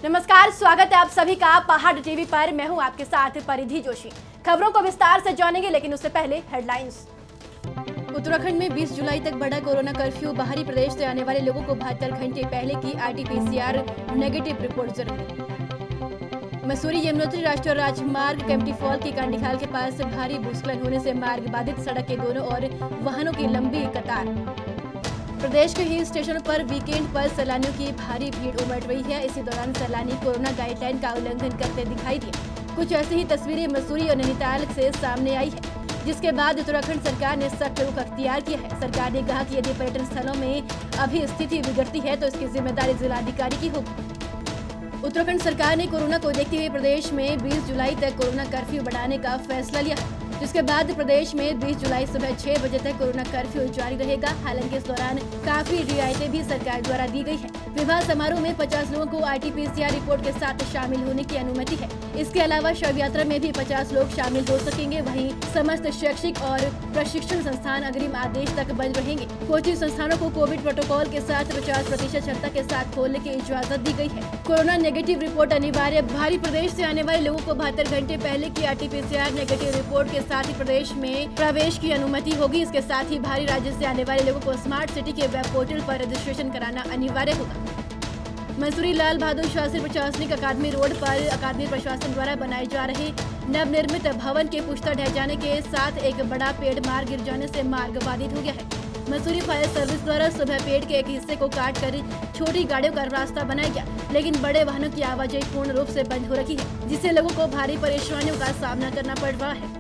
नमस्कार, स्वागत है आप सभी का पहाड़ टीवी पर। मैं हूं आपके साथ परिधि जोशी। खबरों को विस्तार से जानेंगे, लेकिन उससे पहले हेडलाइंस। उत्तराखंड में 20 जुलाई तक बढ़ा कोरोना कर्फ्यू। बाहरी प्रदेश से आने वाले लोगों को 72 घंटे पहले की RT-PCR नेगेटिव रिपोर्ट जरूरी। मसूरी यमुनोत्री राष्ट्रीय राजमार्ग केम्प्टी फॉल के कांडीखाल के पास भारी भूस्खलन होने से मार्ग बाधित, सड़क के दोनों ओर वाहनों की लंबी कतार। प्रदेश के हिल स्टेशनों पर वीकेंड पर सैलानियों की भारी भीड़ उमड़ रही है। इसी दौरान सैलानी कोरोना गाइडलाइन का उल्लंघन करते दिखाई दिए। कुछ ऐसी ही तस्वीरें मसूरी और नैनीताल से सामने आई है, जिसके बाद उत्तराखंड सरकार ने सख्त रुख अख्तियार किया है। सरकार ने कहा कि यदि पर्यटन स्थलों में अभी स्थिति बिगड़ती है तो इसकी जिम्मेदारी जिलाधिकारी की होगी। उत्तराखंड सरकार ने कोरोना को देखते हुए प्रदेश में 20 जुलाई तक कोरोना कर्फ्यू बढ़ाने का फैसला लिया है, जिसके बाद प्रदेश में 20 जुलाई सुबह 6 बजे तक कोरोना कर्फ्यू जारी रहेगा। हालांकि इस दौरान काफी रियायतें भी सरकार द्वारा दी गई है। विवाह समारोह में 50 लोगों को RT-PCR रिपोर्ट के साथ शामिल होने की अनुमति है। इसके अलावा शव यात्रा में भी 50 लोग शामिल हो सकेंगे। वहीं समस्त शैक्षिक और प्रशिक्षण संस्थान अग्रिम आदेश तक बंद रहेंगे। कोचिंग संस्थानों को कोविड प्रोटोकॉल के साथ 50% क्षमता के साथ खोलने की इजाजत दी गई है। कोरोना नेगेटिव रिपोर्ट अनिवार्य। बाहरी प्रदेश से आने वाले लोगों को 72 घंटे पहले की RT-PCR नेगेटिव रिपोर्ट के साथ ही प्रदेश में प्रवेश की अनुमति होगी। इसके साथ ही बाहरी राज्य से आने वाले लोगों को स्मार्ट सिटी के वेब पोर्टल पर रजिस्ट्रेशन कराना अनिवार्य होगा। मसूरी लाल बहादुर शास्त्री प्रशासनिक अकादमी रोड पर अकादमी प्रशासन द्वारा बनाए जा रहे नवनिर्मित भवन के पुश्ता ढह जाने के साथ एक बड़ा पेड़ मार्ग गिर जाने से मार्ग बाधित हो गया है। मसूरी फायर सर्विस द्वारा सुबह पेड़ के एक हिस्से को काट कर छोटी गाड़ियों का रास्ता बनाया गया, लेकिन बड़े वाहनों की आवाजाही पूर्ण रूप से बंद हो रखी है, जिससे लोगों को भारी परेशानियों का सामना करना पड़ रहा है।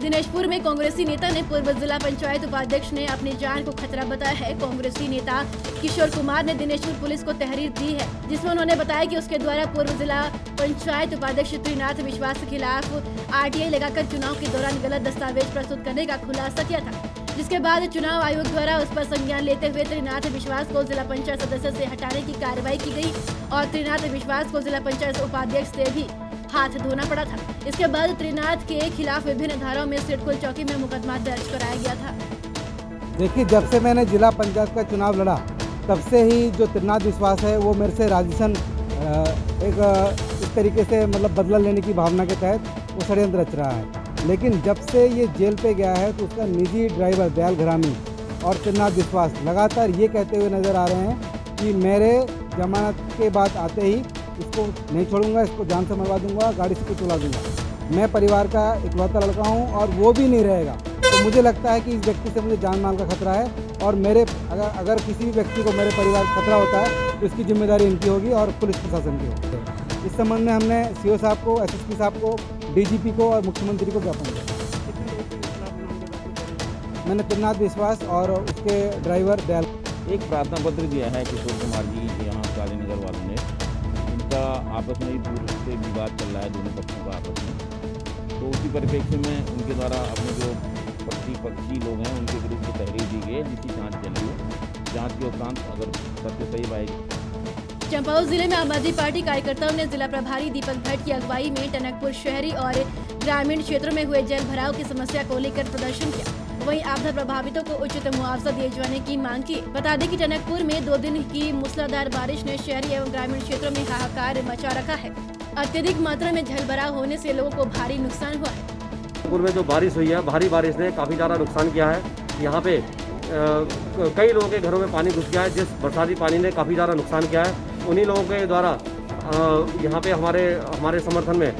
दिनेशपुर में कांग्रेसी नेता ने पूर्व जिला पंचायत उपाध्यक्ष ने अपनी जान को खतरा बताया है। कांग्रेसी नेता किशोर कुमार ने दिनेशपुर पुलिस को तहरीर दी है, जिसमें उन्होंने बताया कि उसके द्वारा पूर्व जिला पंचायत उपाध्यक्ष त्रिनाथ विश्वास के खिलाफ RTI लगाकर चुनाव के दौरान गलत दस्तावेज प्रस्तुत करने का खुलासा किया था, जिसके बाद चुनाव आयोग द्वारा उस पर संज्ञान लेते हुए त्रिनाथ विश्वास को जिला पंचायत सदस्य से हटाने की कार्रवाई की गई और त्रिनाथ विश्वास को जिला पंचायत उपाध्यक्ष से भी हाथ धोना पड़ा था। इसके बाद त्रिनाथ के खिलाफ विभिन्न धाराओं में सिडकुल चौकी में मुकदमा दर्ज कराया गया था। देखिए, जब से मैंने जिला पंचायत का चुनाव लड़ा, तब से ही जो त्रिनाथ विश्वास है वो मेरे से राजस्थान एक इस तरीके से मतलब बदला लेने की भावना के तहत वो षड्यंत्र रच रहा है। लेकिन जब से ये जेल पे गया है तो उसका निजी ड्राइवर दयाल घरामी और त्रिनाथ विश्वास लगातार ये कहते हुए नज़र आ रहे हैं कि मेरे जमानत के बाद आते ही इसको नहीं छोड़ूंगा, इसको जान से मरवा दूंगा, गाड़ी से कुछ उड़ा दूंगा। मैं परिवार का इकलौता लड़का हूं और वो भी नहीं रहेगा। तो मुझे लगता है कि इस व्यक्ति से मुझे जान माल का खतरा है और मेरे अगर किसी भी व्यक्ति को मेरे परिवार का खतरा होता है तो इसकी जिम्मेदारी इनकी होगी और पुलिस प्रशासन की होगी। इस संबंध में हमने CO साहब को, SSP साहब को, DGP को और मुख्यमंत्री को ज्ञापन दिया। मैंने त्रिनाथ विश्वास और उसके ड्राइवर दयाल एक प्रार्थना पत्र दिया है किशोर कुमार जी यहाँ कालीनगर वालों ने। इनका आपस में ही पूर्व से विवाद चल रहा है दोनों पक्षों का आपस में, तो उसी परिप्रेक्ष्य में उनके द्वारा अपने जो पक्षी लोग हैं उनके विरुद्ध तहरीर दी गई है, जिसकी जांच चल रही है। जांच के उपरांत अगर सत्य सही पाएगी। चंपावत जिले में आम आदमी पार्टी कार्यकर्ताओं ने जिला प्रभारी दीपक भट्ट की अगुवाई में टनकपुर शहरी और ग्रामीण क्षेत्रों में हुए जल भराव की समस्या को लेकर प्रदर्शन किया। वहीं आपदा प्रभावितों को उचित मुआवजा दिए जाने की मांग की। बता दें कि टनकपुर में 2 दिन की मूसलाधार बारिश ने शहरी एवं ग्रामीण क्षेत्रों में हाहाकार मचा रखा है। अत्यधिक मात्रा में जल भराव होने से लोगों को भारी नुकसान हुआ है। टनकपुर में जो बारिश हुई है, भारी बारिश ने काफ़ी ज़्यादा नुकसान किया है। यहाँ पे कई लोगों के घरों में पानी घुस गया है, जिस बरसाती पानी ने काफ़ी ज़्यादा नुकसान किया है। उन्हीं लोगों के द्वारा यहाँ पे हमारे समर्थन में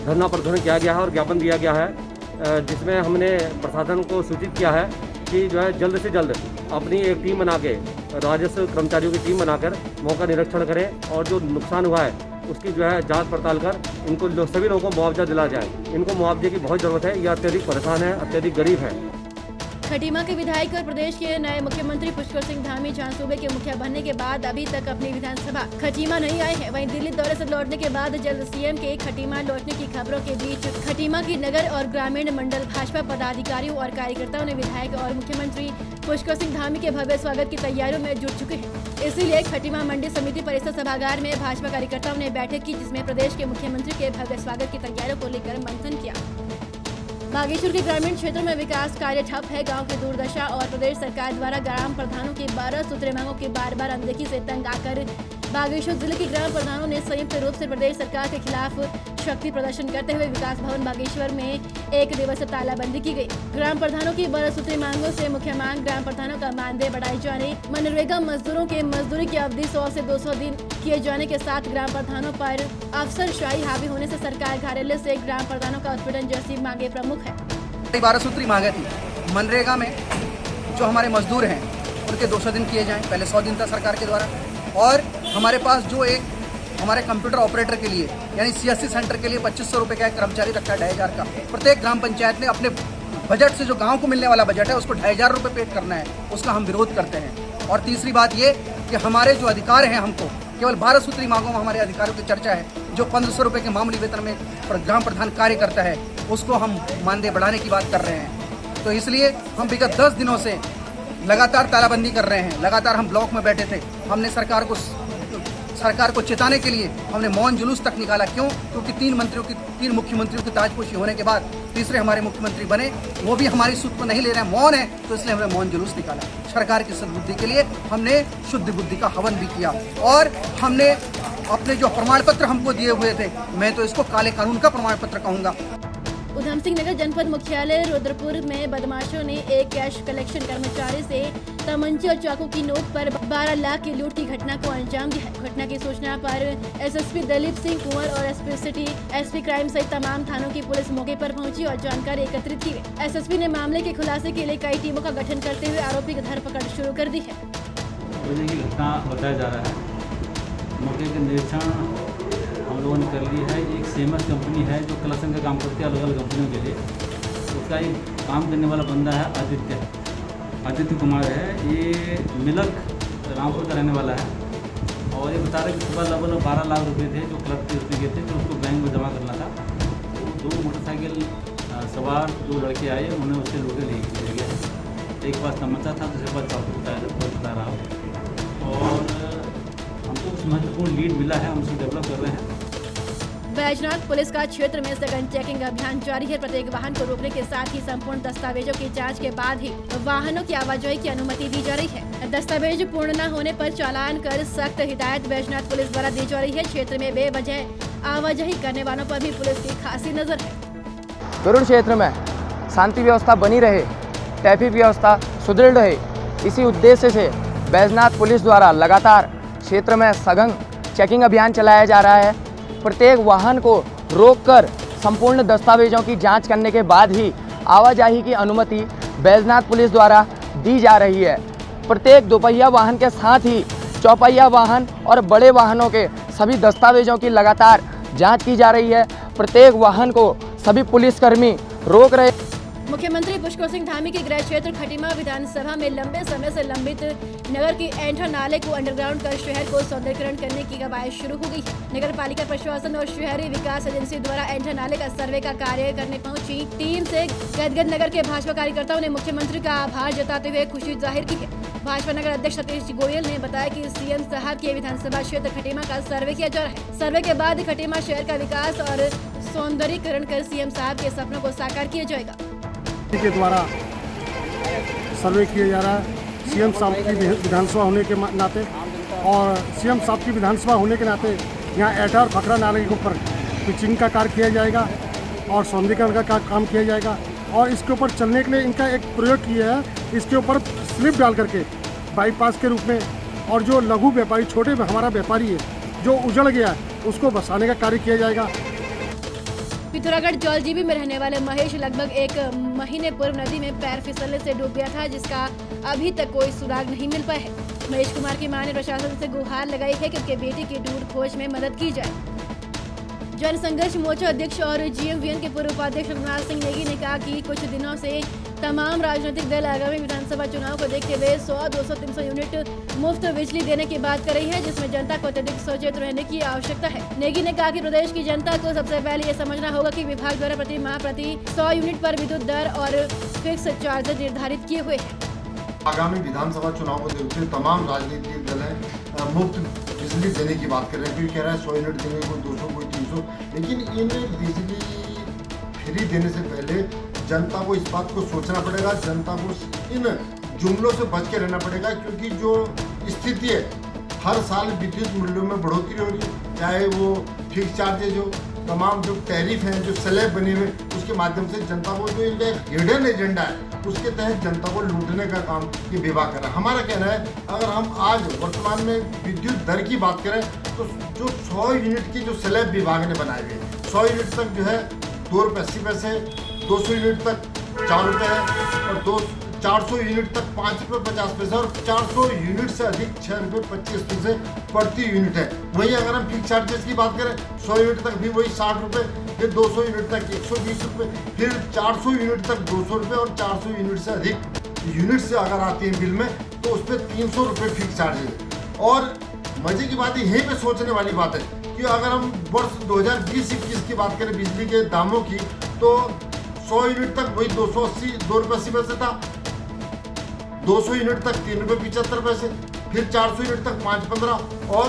धरना प्रदर्शन किया गया है और ज्ञापन दिया गया है, जिसमें हमने प्रशासन को सूचित किया है कि जो है जल्द से जल्द अपनी एक टीम बना के, राजस्व कर्मचारियों की टीम बनाकर मौका निरीक्षण करें और जो नुकसान हुआ है उसकी जो है जांच पड़ताल कर इनको सभी लोगों को मुआवजा दिला जाए। इनको मुआवजे की बहुत ज़रूरत है, ये अत्यधिक परेशान है, अत्यधिक गरीब है। खटीमा के विधायक और प्रदेश के नए मुख्यमंत्री पुष्कर सिंह धामी जहां सूबे के मुखिया बनने के बाद अभी तक अपनी विधानसभा खटीमा नहीं आए हैं। वहीं दिल्ली दौरे से लौटने के बाद जल्द CM के खटीमा लौटने की खबरों के बीच खटीमा की नगर और ग्रामीण मंडल भाजपा पदाधिकारियों और कार्यकर्ताओं ने विधायक और मुख्यमंत्री पुष्कर सिंह धामी के भव्य स्वागत की तैयारियों में जुट चुके हैं। इसीलिए खटीमा मंडी समिति परिसर सभागार में भाजपा कार्यकर्ताओं ने बैठक की, जिसमें प्रदेश के मुख्यमंत्री के भव्य स्वागत की तैयारियों को लेकर मंथन किया। बागेश्वर के ग्रामीण क्षेत्रों में विकास कार्य ठप है। गांव की दुर्दशा और प्रदेश सरकार द्वारा ग्राम प्रधानों की 12 सूत्रीय मांगों की बार बार अनदेखी से तंग आकर बागेश्वर जिले के ग्राम प्रधानों ने संयुक्त रूप से प्रदेश सरकार के खिलाफ शक्ति प्रदर्शन करते हुए विकास भवन बागेश्वर में 1 दिवसीय तालाबंदी की गई। ग्राम प्रधानों की 12 सूत्री मांगों से मुख्य मांग ग्राम प्रधानों का मानदेय बढ़ाए जाने, मनरेगा मजदूरों के मजदूरी की अवधि 100 से 200 दिन किए जाने के साथ ग्राम प्रधानों पर अफसरशाही हावी होने से सरकार कार्यालय से ग्राम प्रधानों का उत्पीड़न जैसी मांगे प्रमुख है। 12 सूत्री मांगे थी। मनरेगा में जो हमारे मजदूर हैं उनके 200 दिन किए जाएं, पहले 100 दिन था सरकार के द्वारा। और हमारे पास जो एक हमारे कंप्यूटर ऑपरेटर के लिए यानी CSC सेंटर के लिए 2500 रुपये का एक कर्मचारी रखा है 2500 का। प्रत्येक ग्राम पंचायत ने अपने बजट से जो गांव को मिलने वाला बजट है उसको 2500 रुपये पेड करना है, उसका हम विरोध करते हैं। और तीसरी बात ये कि हमारे जो अधिकार हैं, हमको केवल 12 सूत्री मांगों में हमारे अधिकारों की चर्चा है। जो 1500 रुपये के मामूली वेतन में ग्राम प्रधान कार्य करता है उसको हम मानदेय बढ़ाने की बात कर रहे हैं। तो इसलिए हम विगत 10 दिनों से लगातार तालाबंदी कर रहे हैं। लगातार हम ब्लॉक में बैठे थे। हमने सरकार को चिताने के लिए हमने मौन जुलूस तक निकाला। क्यों? क्योंकि 3 मुख्यमंत्रियों की ताजपोशी होने के बाद तीसरे हमारे मुख्यमंत्री बने, वो भी हमारी सुध को नहीं ले रहे हैं, मौन है। तो इसलिए हमने मौन जुलूस निकाला। सरकार की सद्बुद्धि के लिए हमने शुद्ध बुद्धि का हवन भी किया और हमने अपने जो प्रमाण पत्र हमको दिए हुए थे, मैं तो इसको काले कानून का प्रमाण पत्र कहूँगा। उधम सिंह नगर जनपद मुख्यालय रुद्रपुर में बदमाशों ने एक कैश कलेक्शन कर्मचारी से तमंचे और चाकू की नोक पर 12 लाख की लूट की घटना को अंजाम दिया। घटना की सूचना पर SSP दलीप सिंह कुंवर और SP सिटी, SP क्राइम सहित तमाम थानों की पुलिस मौके पर पहुंची और जानकारी एकत्रित की गई। SSP ने मामले के खुलासे के लिए कई टीमों का गठन करते हुए आरोपी की धरपकड़ शुरू कर दी है। की घटना बताया जा रहा है। मौके के निरीक्षण हम लोगों ने कर ली है। एक सेमस कंपनी है जो कलेक्शन का काम करती है अलग अलग कंपनियों के लिए। उसका एक काम करने वाला बंदा है आदित्य कुमार है। ये मिलक रामपुर का रहने वाला है और ये बता रहे कि सुबह लगभग 12 लाख रुपए थे जो क्लब के उसमें गए थे, तो उसको बैंक में जमा करना था। तो 2 मोटरसाइकिल सवार 2 लड़के आए, उन्होंने उससे लूटे ले गया। एक पास तमंचा था, दूसरे पास चाकू बता रहा हो। और हमको कुछ महत्वपूर्ण लीड मिला है, हम उसको डेवलप कर रहे हैं। बैजनाथ पुलिस का क्षेत्र में सघन चेकिंग अभियान जारी है। प्रत्येक वाहन को रोकने के साथ ही संपूर्ण दस्तावेजों की जांच के बाद ही वाहनों की आवाजाही की अनुमति दी जा रही है। दस्तावेज पूर्ण न होने पर चालान कर सख्त हिदायत बैजनाथ पुलिस द्वारा दी जा रही है। क्षेत्र में बेवजह आवाजाही करने वालों पर भी पुलिस की खासी नजर है। गरुड़ क्षेत्र में शांति व्यवस्था बनी रहे, ट्रैफिक व्यवस्था सुदृढ़ रहे, इसी उद्देश्य से बैजनाथ पुलिस द्वारा लगातार क्षेत्र में सघन चेकिंग अभियान चलाया जा रहा है। प्रत्येक वाहन को रोककर संपूर्ण दस्तावेजों की जांच करने के बाद ही आवाजाही की अनुमति बैजनाथ पुलिस द्वारा दी जा रही है। प्रत्येक दोपहिया वाहन के साथ ही चौपहिया वाहन और बड़े वाहनों के सभी दस्तावेजों की लगातार जांच की जा रही है। प्रत्येक वाहन को सभी पुलिसकर्मी रोक रहे। मुख्यमंत्री पुष्कर सिंह धामी के गृह क्षेत्र खटीमा विधानसभा में लंबे समय से लंबित नगर की एंठा नाले को अंडरग्राउंड कर शहर को सौंदर्यीकरण करने की कवायद शुरू हो गई है। नगर पालिका प्रशासन और शहरी विकास एजेंसी द्वारा एंठा नाले का सर्वे का कार्य करने पहुंची टीम से गदगद नगर के भाजपा कार्यकर्ताओं ने मुख्यमंत्री का आभार जताते हुए खुशी जाहिर की है। भाजपा नगर अध्यक्ष सतीश गोयल ने बताया कि CM साहब के विधानसभा क्षेत्र खटीमा का सर्वे किया जा रहा है। सर्वे के बाद खटीमा शहर का विकास और सौंदर्यीकरण कर CM साहब के सपनों को साकार किया जाएगा। के द्वारा सर्वे किया जा रहा है CM साहब की विधानसभा होने के नाते, और CM साहब की विधानसभा होने के नाते यहाँ एटा और फकरा नाले के ऊपर पिचिंग का कार्य किया जाएगा और सौंदर्यीकरण का काम किया जाएगा। और इसके ऊपर चलने के लिए इनका एक प्रयोग किया है, इसके ऊपर स्लिप डाल करके बाईपास के रूप में, और जो लघु व्यापारी छोटे हमारा व्यापारी है जो उजड़ गया है उसको बसाने का कार्य किया जाएगा। पिथौरागढ़ जौलजीबी में रहने वाले महेश लगभग 1 महीने पूर्व नदी में पैर फिसलने से डूब गया था, जिसका अभी तक कोई सुराग नहीं मिल पाया है। महेश कुमार की मां ने प्रशासन से गुहार लगाई है कि उनके बेटे की ढूंढ खोज में मदद की जाए। जन संघर्ष मोर्चा अध्यक्ष और GMVN के पूर्व उपाध्यक्ष रघुनाथ सिंह नेगी ने कहा कि कुछ दिनों से तमाम राजनीतिक दल आगामी विधानसभा चुनाव को देखते हुए 100, 200, 300 यूनिट मुफ्त बिजली देने की बात कर रही है, जिसमें जनता को अत्यधिक सचेत रहने की आवश्यकता है। नेगी ने कहा कि प्रदेश की जनता को सबसे पहले ये समझना होगा कि विभाग द्वारा प्रति माह प्रति 100 यूनिट पर विद्युत दर और फिक्स चार्ज निर्धारित किए हुए हैं। आगामी विधानसभा चुनाव को देखते हुए तमाम राजनीतिक दल हैं मुफ्त बिजली देने की बात कर रहे हैं। कोई कह रहा है 100 यूनिट देंगे, कोई 200, कोई 300, लेकिन इन बिजली फ्री देने से पहले जनता को इस बात को सोचना पड़ेगा, जनता को इन जुमलों से बच के रहना पड़ेगा, क्योंकि जो स्थिति है हर साल विद्युत मूल्यों में बढ़ोतरी हो रही है, चाहे वो फिक्स चार्जेज हो, तमाम जो टैरिफ हैं, जो स्लैब बने हुए, उसके माध्यम से जनता को जो इनका एक हिडन एजेंडा है उसके तहत जनता को लूटने का काम ये विभाग कर रहा है। हमारा कहना है, अगर हम आज वर्तमान में विद्युत दर की बात करें तो जो 100 यूनिट की जो स्लैब विभाग ने बनाए हुए, 100 यूनिट तक जो है 2 रुपये 80 पैसे, 200 यूनिट तक 4 रुपये है, और 400 यूनिट तक 5 रुपये 50 पैसे, और 400 यूनिट से अधिक 6 रुपये 25 पैसे प्रति यूनिट है। वहीं अगर हम फिक्स चार्जेस की बात करें, 100 यूनिट तक भी वही 60 रुपये, फिर 200 यूनिट तक 120 रुपये, फिर 400 यूनिट तक 200 रुपये, और 400 यूनिट से अधिक यूनिट से अगर आती है बिल में तो उस पर 300 रुपये फिक्स चार्जेस है। और मजे की बात यहीं पे सोचने वाली बात है कि अगर हम वर्ष 2020-21 की बात करें बिजली के दामों की, तो 100 यूनिट तक वही 2 रुपये 80 पैसे था, 200 यूनिट तक 3 रुपये 75 पैसे, फिर 400 यूनिट तक 5.15, और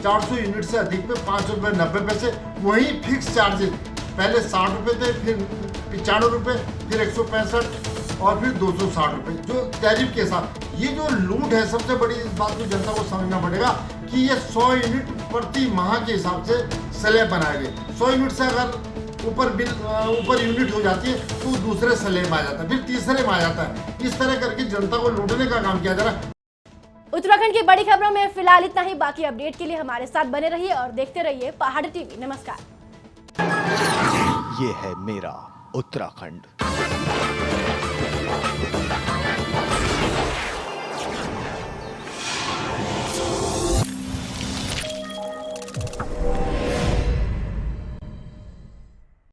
400 यूनिट से अधिक पे 5 रुपये 90 पैसे। वहीं फिक्स चार्जेस पहले 60 रुपये थे, फिर 95 रुपये, फिर 165 और फिर 260 रुपये जो टैरिफ के साथ। ये जो लूट है, सबसे बड़ी इस बात को जनता को समझना पड़ेगा कि ये 100 यूनिट प्रति माह के हिसाब से स्लैब बनाए गए। 100 यूनिट से अगर ऊपर यूनिट हो जाती है तो दूसरे स्लैब में आ जाता है, फिर तीसरे में आ जाता है। इस तरह करके जनता को लूटने का काम किया जा रहा है। उत्तराखंड की बड़ी खबरों में फिलहाल इतना ही। बाकी अपडेट के लिए हमारे साथ बने रहिए और देखते रहिए पहाड़ टीवी। नमस्कार। ये है मेरा उत्तराखंड।